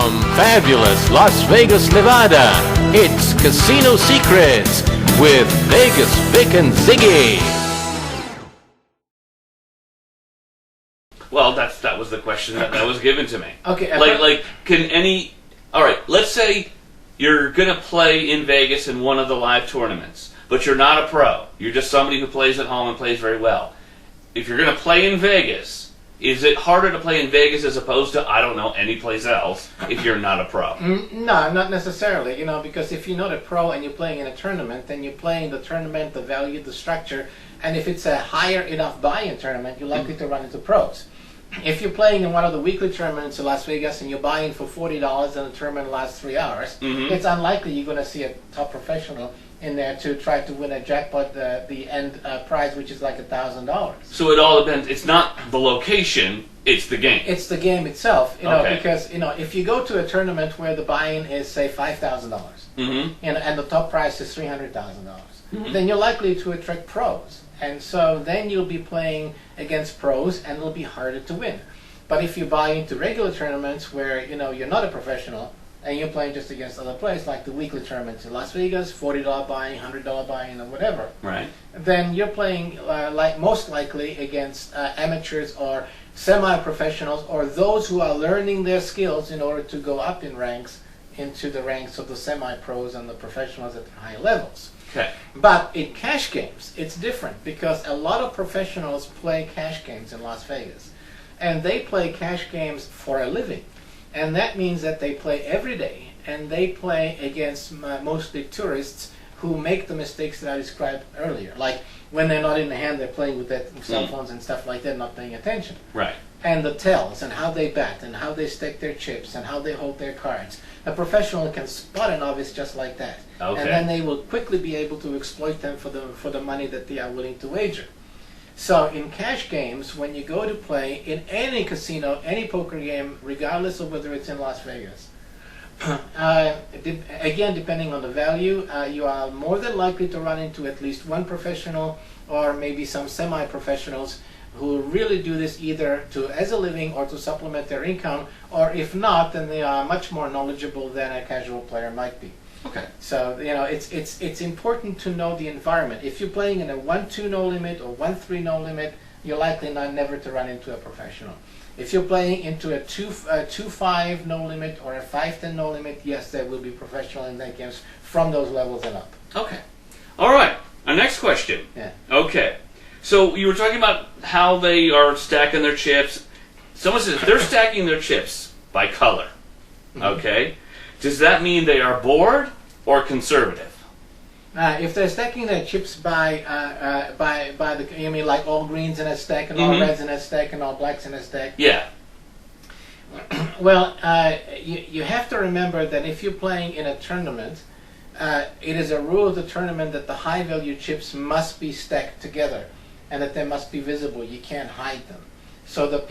From fabulous Las Vegas, Nevada, it's Casino Secrets with Vegas Vic and Ziggy. Well, that was the question that was given to me. Okay. All right, let's say you're going to play in Vegas in one of the live tournaments, but you're not a pro. You're just somebody who plays at home and plays very well. If you're going to play in Vegas, is it harder to play in Vegas as opposed to, I don't know, any place else if you're not a pro? No, not necessarily. Because if you're not a pro and you're playing in a tournament, then you're playing the tournament, the value, the structure, and if it's a higher enough buy-in tournament, you're likely to run into pros. If you're playing in one of the weekly tournaments in Las Vegas and you're buying for $40 and the tournament lasts 3 hours, it's unlikely you're going to see a top professional in there to try to win a jackpot, the end prize, which is like $1,000. So it all depends. It's not the location, it's the game. It's the game itself, Okay. because if you go to a tournament where the buy-in is, say, $5,000, and the top prize is $300,000, then you're likely to attract pros. And so then you'll be playing against pros and it'll be harder to win. But if you buy into regular tournaments where you're not a professional and you're playing just against other players, like the weekly tournaments in Las Vegas, $40 buy-in, $100 buy-in, or whatever, right? Then you're playing most likely against amateurs or semi-professionals or those who are learning their skills in order to go up in ranks into the ranks of the semi-pros and the professionals at the high levels. Okay. But in cash games, it's different because a lot of professionals play cash games in Las Vegas. And they play cash games for a living. And that means that they play every day. And they play against mostly tourists who make the mistakes that I described earlier. Like when they're not in the hand, they're playing with their cell phones and stuff like that, not paying attention. Right. And the tells and how they bet and how they stack their chips and how they hold their cards. A professional can spot a novice just like that. Okay. And then they will quickly be able to exploit them for the money that they are willing to wager. So in cash games, when you go to play in any casino, any poker game, regardless of whether it's in Las Vegas, again, depending on the value, you are more than likely to run into at least one professional or maybe some semi-professionals who really do this either as a living or to supplement their income, or if not, then they are much more knowledgeable than a casual player might be. Okay. So it's important to know the environment. If you're playing in a 1-2 no limit or 1-3 no limit, you're likely never to run into a professional. If you're playing into a 2-5 no limit or a 5-10 no limit, yes, there will be professional in that games from those levels and up. Okay. All right. Our next question. Yeah. Okay. So you were talking about how they are stacking their chips. Someone says they're stacking their chips by color. Okay. Does that mean they are bored or conservative? If they're stacking their chips by you mean like all greens in a stack and all reds in a stack and all blacks in a stack? Yeah. Well, you have to remember that if you're playing in a tournament, it is a rule of the tournament that the high value chips must be stacked together and that they must be visible. You can't hide them. So the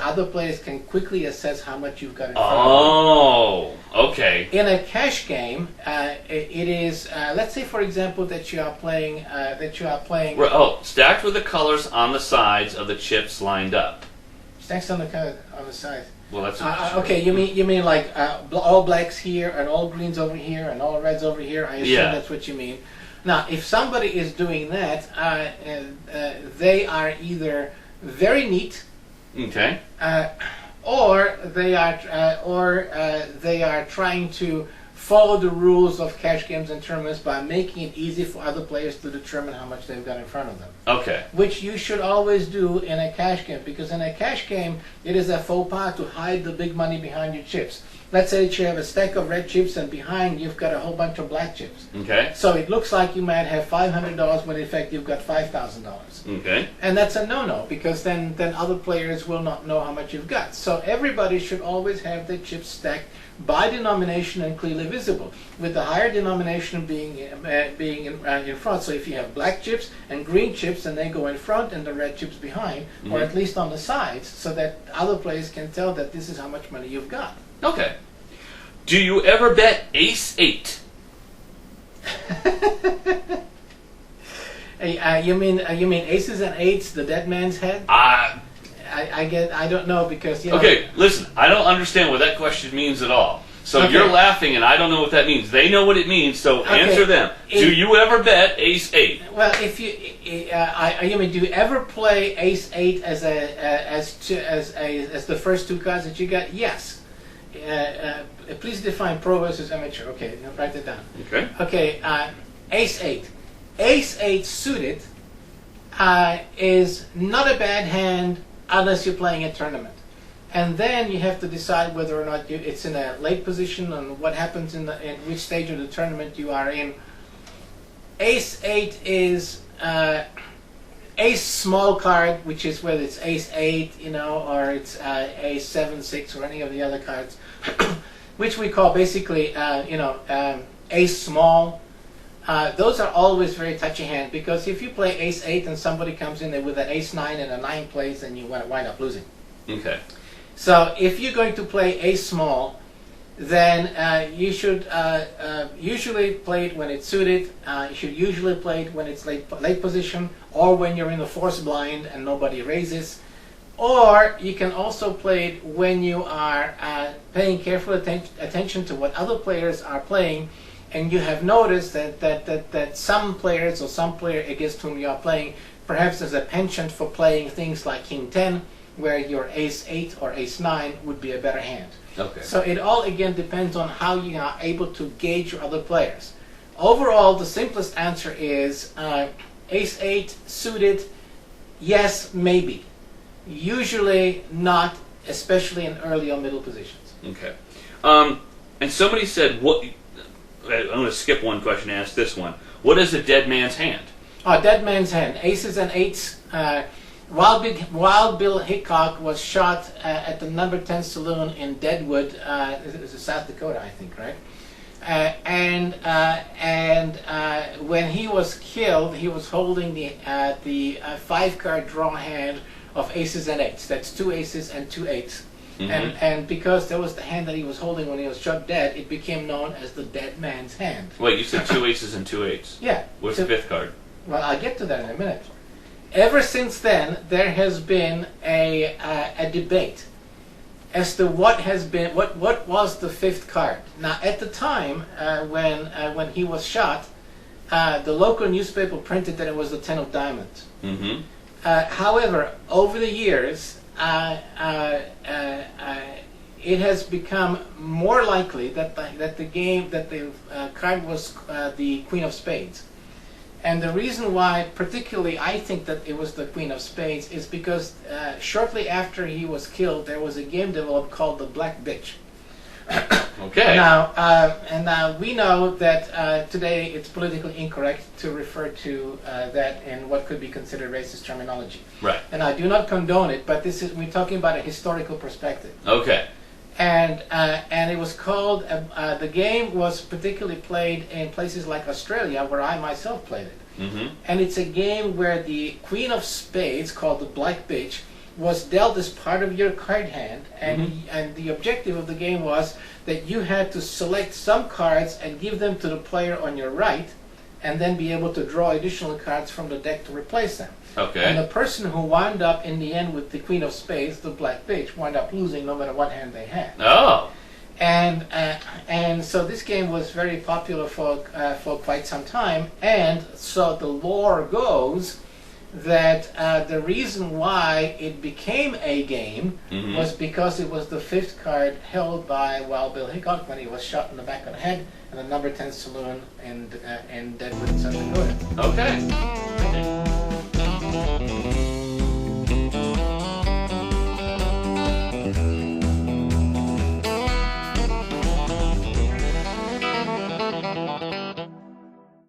other players can quickly assess how much you've got in front of them. Oh, okay. In a cash game, it is, let's say for example that you are playing, stacked with the colors on the sides of the chips lined up. stacks on the side. Well, that's okay. You mean like all blacks here and all greens over here and all reds over here? I assume that's what you mean. Now, if somebody is doing that, they are either very neat, okay, or they are trying to follow the rules of cash games and tournaments by making it easy for other players to determine how much they've got in front of them. Okay. Which you should always do in a cash game, because in a cash game, it is a faux pas to hide the big money behind your chips. Let's say that you have a stack of red chips and behind you've got a whole bunch of black chips. Okay. So it looks like you might have $500 when in fact you've got $5,000. Okay. And that's a no-no, because then other players will not know how much you've got. So everybody should always have their chips stacked by denomination and clearly visible, with the higher denomination being in front. So if you have black chips and green chips, then they go in front and the red chips behind, or at least on the sides, so that other players can tell that this is how much money you've got. Okay. Do you ever bet ace-8? You mean aces and eights, the dead man's head? I don't know because Okay, listen, I don't understand what that question means at all. So Okay. you're laughing, and I don't know what that means. They know what it means, so Okay. answer them. Do you ever bet ace 8? Well, if you, I mean, do you ever play ace 8 as the first two cards that you got? Yes. Please define pro versus amateur. Okay, write it down. Okay. Okay, ace 8. Ace 8 suited is not a bad hand unless you're playing a tournament. And then you have to decide whether or not it's in a late position and what happens in which stage of the tournament you are in. Ace 8 is ace small card, which is whether it's ace 8, or it's ace 7, 6, or any of the other cards, which we call basically, ace small. Those are always very touchy hand because if you play ace 8 and somebody comes in there with an ace 9 and a 9 plays, then you wind up losing. Okay. So if you're going to play ace small, then you should usually play it when it's suited. You should usually play it when it's late position or when you're in the force blind and nobody raises. Or you can also play it when you are paying careful attention to what other players are playing, and you have noticed that some players or some player against whom you are playing perhaps there's a penchant for playing things like king 10, where your ace 8 or ace 9 would be a better hand. Okay. So it all again depends on how you are able to gauge your other players. Overall, the simplest answer is ace 8 suited, yes, maybe. Usually not, especially in early or middle positions. Okay. And somebody said, what? I'm going to skip one question and ask this one. What is a dead man's hand? Oh, dead man's hand. Aces and 8s. Wild Bill Hickok was shot at the number 10 saloon in Deadwood, South Dakota, I think, right? And when he was killed, he was holding the 5-card draw hand of aces and 8s. That's 2 aces and 2 8s. Mm-hmm. And because that was the hand that he was holding when he was shot dead, it became known as the dead man's hand. Wait, you said 2 aces and 2 8s. Yeah. What's the 5th card? Well, I'll get to that in a minute. Ever since then, there has been a debate as to what was the 5th card. Now, at the time when he was shot, the local newspaper printed that it was the 10 of diamonds. Mm-hmm. However, over the years, it has become more likely that the card was the Queen of Spades. And the reason why, particularly, I think that it was the Queen of Spades is because shortly after he was killed, there was a game developed called the Black Bitch. Okay. Now we know that today it's politically incorrect to refer to that in what could be considered racist terminology. Right. And I do not condone it, but we're talking about a historical perspective. Okay. And it was called, the game was particularly played in places like Australia, where I myself played it. Mm-hmm. And it's a game where the Queen of Spades, called the Black Bitch, was dealt as part of your card hand, and the objective of the game was that you had to select some cards and give them to the player on your right, and then be able to draw additional cards from the deck to replace them. Okay. And the person who wound up in the end with the Queen of Spades, the Black Bitch, wound up losing no matter what hand they had. Oh. And so this game was very popular for quite some time. And so the lore goes that the reason why it became a game was because it was the 5th card held by Wild Bill Hickok when he was shot in the back of the head in the number 10 saloon in Deadwood, South Dakota. Okay.